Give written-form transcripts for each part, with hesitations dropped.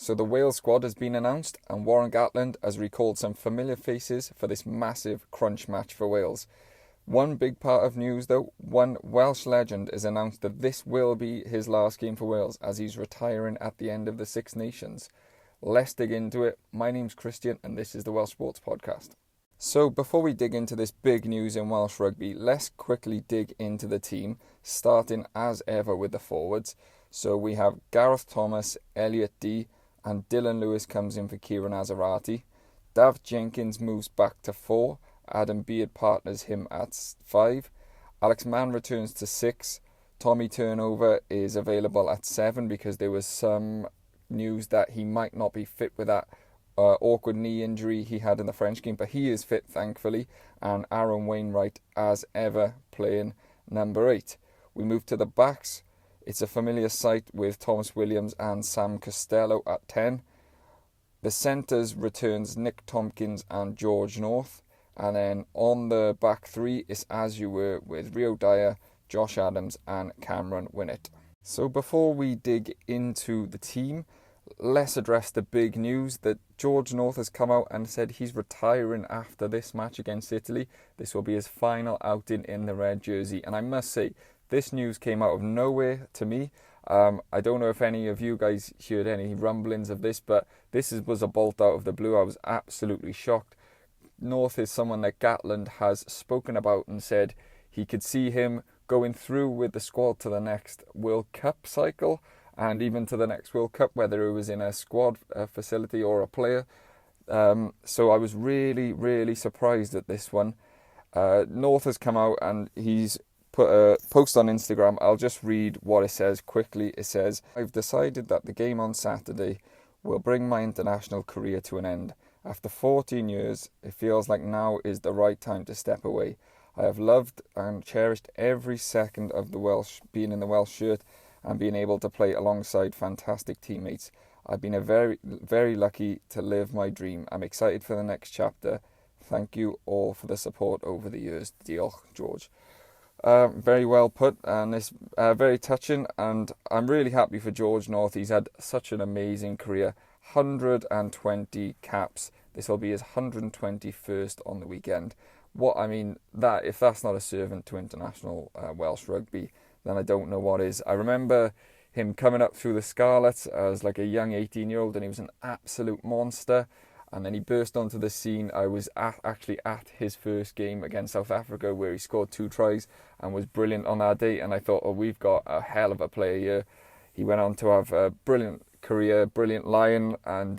So the Wales squad has been announced and Warren Gatland has recalled some familiar faces for this massive crunch match for Wales. One big part of news though, one Welsh legend has announced that this will be his last game for Wales as he's retiring at the end of the Six Nations. Let's dig into it. My name's Christian and this is the Welsh Sports Podcast. So before we dig into this big news in Welsh rugby, let's quickly dig into the team, starting as ever with the forwards. So we have Gareth Thomas, Elliot Dee, and Dylan Lewis comes in for Kieran Azarati. Dav Jenkins moves back to 4. Adam Beard partners him at 5. Alex Mann returns to 6. Tommy Turnover is available at 7 because there was some news that he might not be fit with that awkward knee injury he had in the French game, but he is fit thankfully. And Aaron Wainwright, as ever, playing number 8. We move to the backs. It's a familiar sight with Thomas Williams and Sam Costello at 10. The centres returns Nick Tompkins and George North. And then on the back 3, it's as you were with Rio Dyer, Josh Adams and Cameron Winnett. So before we dig into the team, let's address the big news that George North has come out and said he's retiring after this match against Italy. This will be his final outing in the red jersey. And I must say, this news came out of nowhere to me. I don't know if any of you guys heard any rumblings of this, but was a bolt out of the blue. I was absolutely shocked. North is someone that Gatland has spoken about and said he could see him going through with the squad to the next World Cup cycle and even to the next World Cup, whether it was in a squad facility or a player. So I was really, really surprised at this one. North has come out and he's put a post on Instagram. I'll just read what it says quickly. It says, "I've decided that the game on Saturday will bring my international career to an end. After 14 years, it feels like now is the right time to step away. I have loved and cherished every second of being in the Welsh shirt and being able to play alongside fantastic teammates. I've been very, very lucky to live my dream. I'm excited for the next chapter. Thank you all for the support over the years. Diolch, George." Very well put, and it's very touching, and I'm really happy for George North. He's had such an amazing career, 120 caps. This will be his 121st on the weekend. If that's not a servant to international Welsh rugby, then I don't know what is. I remember him coming up through the Scarlets as like a young 18-year-old, and he was an absolute monster. And then he burst onto the scene. I was actually at his first game against South Africa where he scored 2 tries and was brilliant on that day. And I thought, we've got a hell of a player here. He went on to have a brilliant career, brilliant Lion, and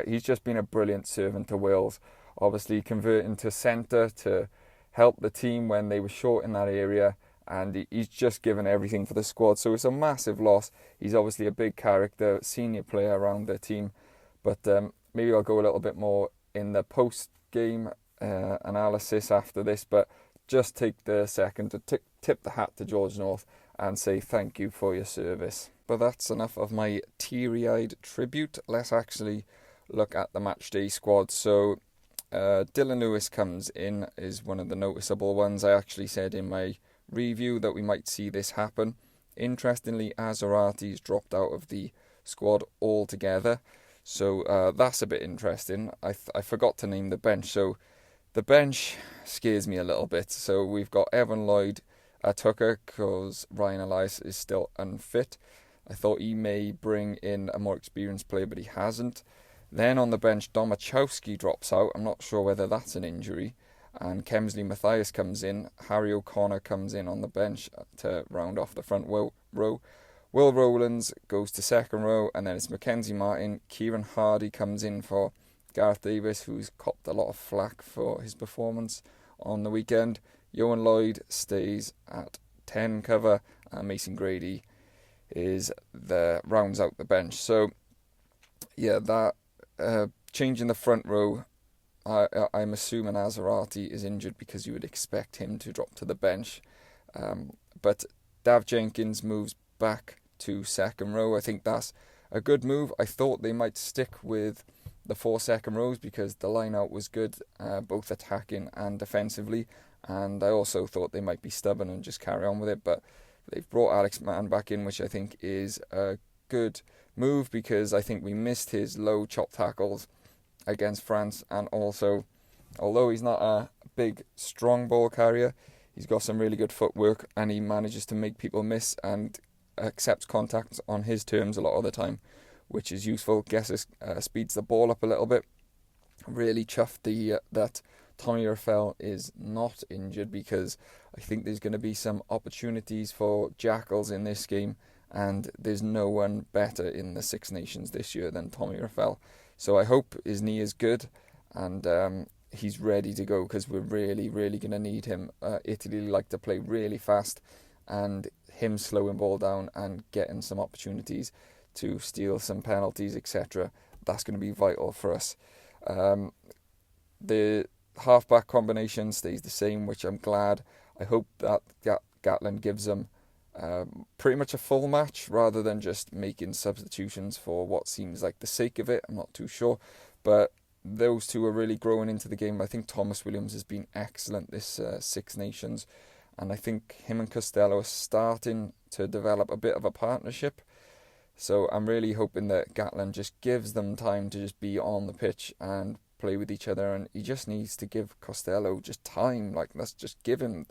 he's just been a brilliant servant to Wales. Obviously converting to centre to help the team when they were short in that area. And he's just given everything for the squad. So it's a massive loss. He's obviously a big character, senior player around the team. But maybe I'll go a little bit more in the post-game analysis after this, but just take the second to tip the hat to George North and say thank you for your service. But that's enough of my teary-eyed tribute. Let's actually look at the matchday squad. So Dylan Lewis comes in, is one of the noticeable ones. I actually said in my review that we might see this happen. Interestingly, Azarati's dropped out of the squad altogether. So that's a bit interesting. I forgot to name the bench. So the bench scares me a little bit. So we've got Evan Lloyd at hooker because Ryan Elias is still unfit. I thought he may bring in a more experienced player, but he hasn't. Then on the bench, Domachowski drops out. I'm not sure whether that's an injury. And Kemsley Mathias comes in. Harry O'Connor comes in on the bench to round off the front row. Will Rowlands goes to second row, and then it's Mackenzie Martin. Kieran Hardy comes in for Gareth Davis, who's copped a lot of flack for his performance on the weekend. Ioan Lloyd stays at 10 cover, and Mason Grady rounds out the bench. So, yeah, that changing the front row, I'm assuming Azarati is injured because you would expect him to drop to the bench. But Dav Jenkins moves back to second row. I think that's a good move. I thought they might stick with the 4 second rows because the line out was good, both attacking and defensively, and I also thought they might be stubborn and just carry on with it, but they've brought Alex Mann back in, which I think is a good move, because I think we missed his low chop tackles against France, and also, although he's not a big strong ball carrier, he's got some really good footwork, and he manages to make people miss and accepts contacts on his terms a lot of the time, which is useful. Guesses speeds the ball up a little bit. Really chuffed that Tommy Raffel is not injured, because I think there's going to be some opportunities for Jackals in this game, and there's no one better in the Six Nations this year than Tommy Raffel. So I hope his knee is good and he's ready to go, because we're really, really going to need him. Italy like to play really fast, and him slowing ball down and getting some opportunities to steal some penalties, etc. That's going to be vital for us. The halfback combination stays the same, which I'm glad. I hope that Gatland gives them pretty much a full match, rather than just making substitutions for what seems like the sake of it. I'm not too sure, but those two are really growing into the game. I think Thomas Williams has been excellent this Six Nations, and I think him and Costello are starting to develop a bit of a partnership. So I'm really hoping that Gatland just gives them time to just be on the pitch and play with each other, and he just needs to give Costello just time. Like, let's just give him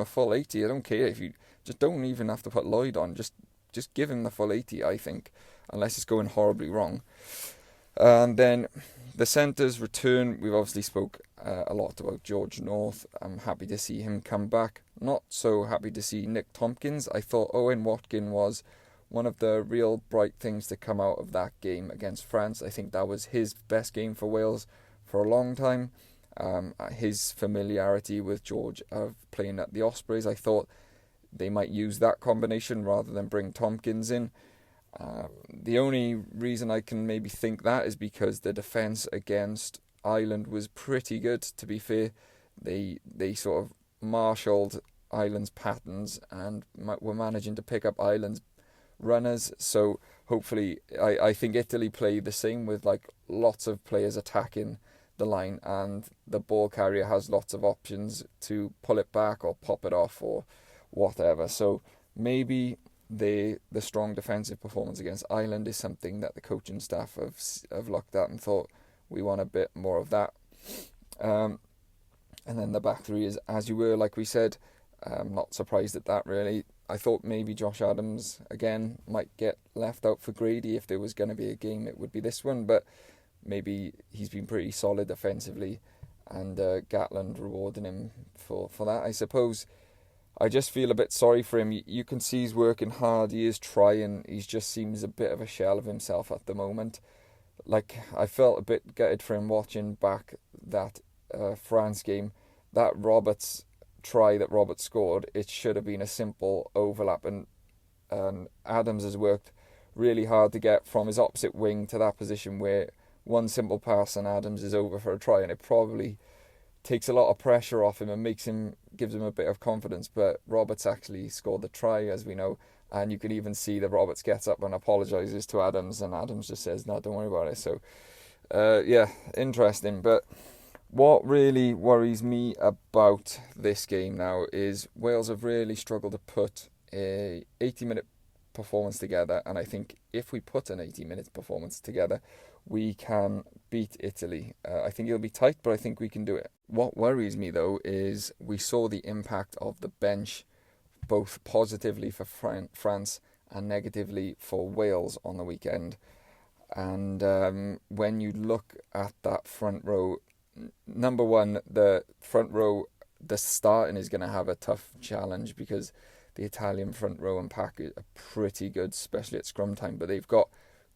a full 80. I don't care if you just don't even have to put Lloyd on. Just give him the full 80, I think, unless it's going horribly wrong. And then the centres return. We've obviously spoke a lot about George North. I'm happy to see him come back. Not so happy to see Nick Tompkins. I thought Owen Watkin was one of the real bright things to come out of that game against France. I think that was his best game for Wales for a long time. His familiarity with George of playing at the Ospreys, I thought they might use that combination rather than bring Tompkins in. The only reason I can maybe think that is because the defence against Ireland was pretty good, to be fair. They sort of marshalled Ireland's patterns and were managing to pick up Ireland's runners. So hopefully, I think Italy play the same, with like lots of players attacking the line, and the ball carrier has lots of options to pull it back or pop it off or whatever. So maybe the strong defensive performance against Ireland is something that the coaching staff have looked at and thought, we want a bit more of that. And then the back three is as you were, like we said. I'm not surprised at that, really. I thought maybe Josh Adams again might get left out for Grady. If there was going to be a game, it would be this one, but maybe he's been pretty solid defensively, and Gatland rewarding him for that, I suppose. I just feel a bit sorry for him. You can see he's working hard, he is trying, he just seems a bit of a shell of himself at the moment. Like, I felt a bit gutted for him watching back that France game. That Roberts try that Roberts scored, it should have been a simple overlap, and Adams has worked really hard to get from his opposite wing to that position where one simple pass and Adams is over for a try, and it probably takes a lot of pressure off him and gives him a bit of confidence. But Roberts actually scored the try, as we know, and you can even see that Roberts gets up and apologises to Adams, and Adams just says, no, don't worry about it. So yeah, interesting. But what really worries me about this game now is Wales have really struggled to put a 80-minute performance together, and I think if we put an 80-minute performance together, we can beat Italy. I think it'll be tight, but I think we can do it. What worries me, though, is we saw the impact of the bench, both positively for France and negatively for Wales on the weekend. And when you look at that front row, number one, the front row, the starting is going to have a tough challenge, because the Italian front row and pack are pretty good, especially at scrum time. But they've got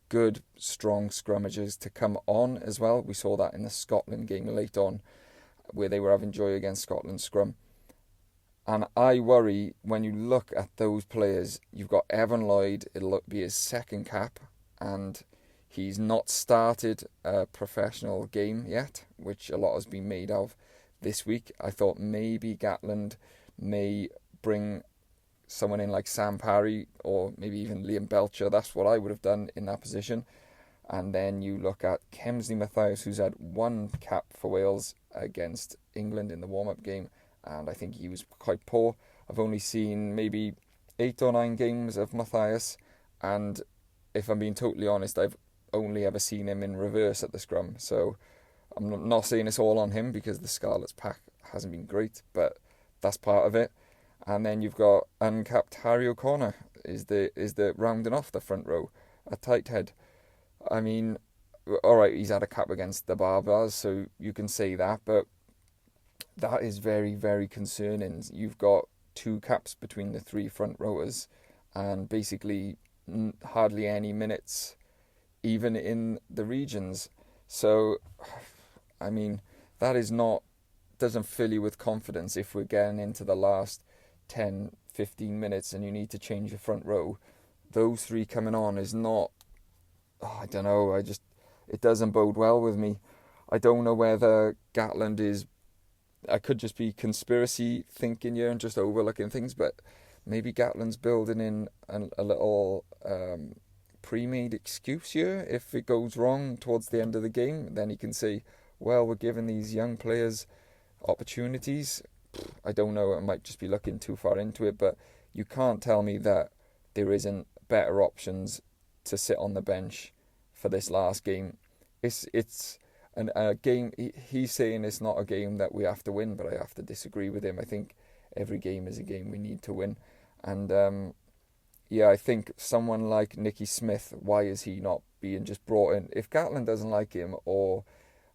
good, strong scrummagers to come on as well. We saw that in the Scotland game late on, where they were having joy against Scotland's scrum. And I worry, when you look at those players, you've got Evan Lloyd, it'll be his second cap, and he's not started a professional game yet, which a lot has been made of this week. I thought maybe Gatland may bring someone in like Sam Parry or maybe even Liam Belcher. That's what I would have done in that position. And then you look at Kemsley Mathias, who's had one cap for Wales against England in the warm-up game, and I think he was quite poor. I've only seen maybe 8 or 9 games of Mathias, and if I'm being totally honest, I've only ever seen him in reverse at the scrum. So I'm not saying it's all on him, because the Scarlets pack hasn't been great, but that's part of it. And then you've got uncapped Harry O'Connor is the rounding off the front row at tight head. I mean, all right, he's had a cap against the Barbars, so you can say that, but that is very, very concerning. You've got 2 caps between the 3 front rowers, and basically hardly any minutes, even in the regions. So, I mean, that doesn't fill you with confidence if we're getting into the last 10, 15 minutes and you need to change your front row. Those 3 coming on is not, I don't know, it doesn't bode well with me. I don't know whether Gatland is, I could just be conspiracy thinking here and just overlooking things, but maybe Gatland's building in a little pre-made excuse here. If it goes wrong towards the end of the game, then he can say, well, we're giving these young players opportunities. I don't know, I might just be looking too far into it, but you can't tell me that there isn't better options to sit on the bench for this last game. It's a game, he's saying it's not a game that we have to win, but I have to disagree with him. I think every game is a game we need to win. And I think someone like Nicky Smith, why is he not being just brought in? If Gatland doesn't like him, or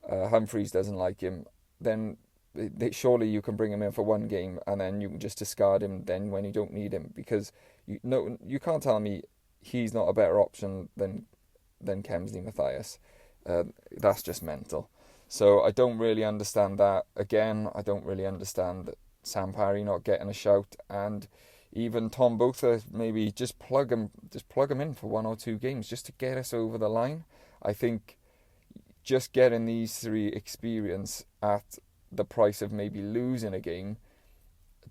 Humphreys doesn't like him, then surely you can bring him in for one game and then you can just discard him then when you don't need him, because you can't tell me he's not a better option than Kemsley Mathias. That's just mental. So I don't really understand that. Again, I don't really understand Sam Parry not getting a shout, and even Tom Botha, maybe just plug him in for 1 or 2 games just to get us over the line. I think just getting these 3 experience at the price of maybe losing a game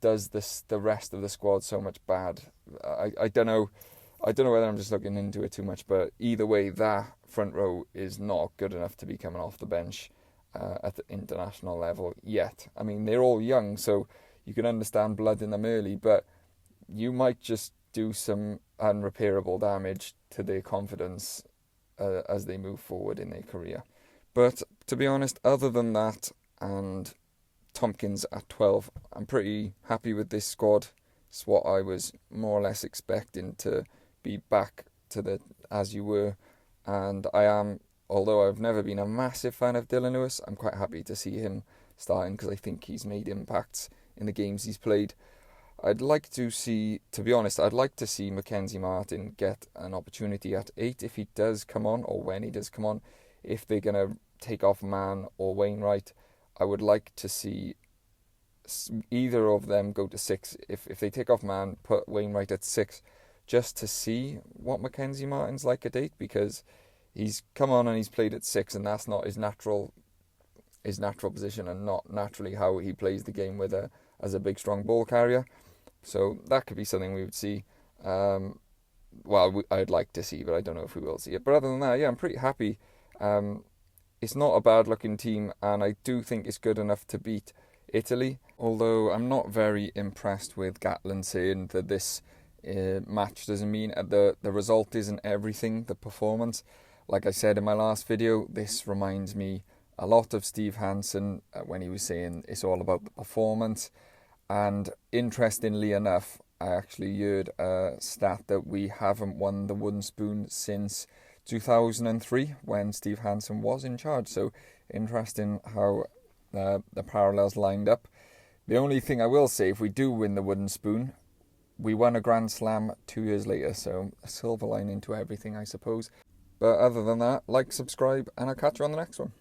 does the rest of the squad so much bad. I don't know whether I'm just looking into it too much, but either way, that front row is not good enough to be coming off the bench at the international level yet. I mean, they're all young, so you can understand blooding them early, but you might just do some unrepairable damage to their confidence as they move forward in their career. But to be honest, other than that, and Tompkins at 12, I'm pretty happy with this squad. It's what I was more or less expecting, to be back to the as you were. And I am, although I've never been a massive fan of Dylan Lewis, I'm quite happy to see him starting, because I think he's made impacts in the games he's played. I'd like to see Mackenzie Martin get an opportunity at 8 if he does come on, or when he does come on. If they're going to take off Mann or Wainwright, I would like to see either of them go to 6. If they take off Mann, put Wainwright at 6, just to see what Mackenzie Martin's like at 8, because he's come on and he's played at 6, and that's not his natural position, and not naturally how he plays the game as a big strong ball carrier. So that could be something we would see. I'd like to see, but I don't know if we will see it. But other than that, yeah, I'm pretty happy. It's not a bad looking team, and I do think it's good enough to beat Italy. Although I'm not very impressed with Gatland saying that this match doesn't mean the result isn't everything, the performance. Like I said in my last video, this reminds me a lot of Steve Hansen when he was saying it's all about the performance. And interestingly enough, I actually heard a stat that we haven't won the wooden spoon since 2003 when Steve Hansen was in charge. So interesting how the parallels lined up. The only thing I will say, if we do win the wooden spoon, we won a Grand Slam 2 years later, so a silver lining to everything, I suppose. But other than that, like, subscribe, and I'll catch you on the next one.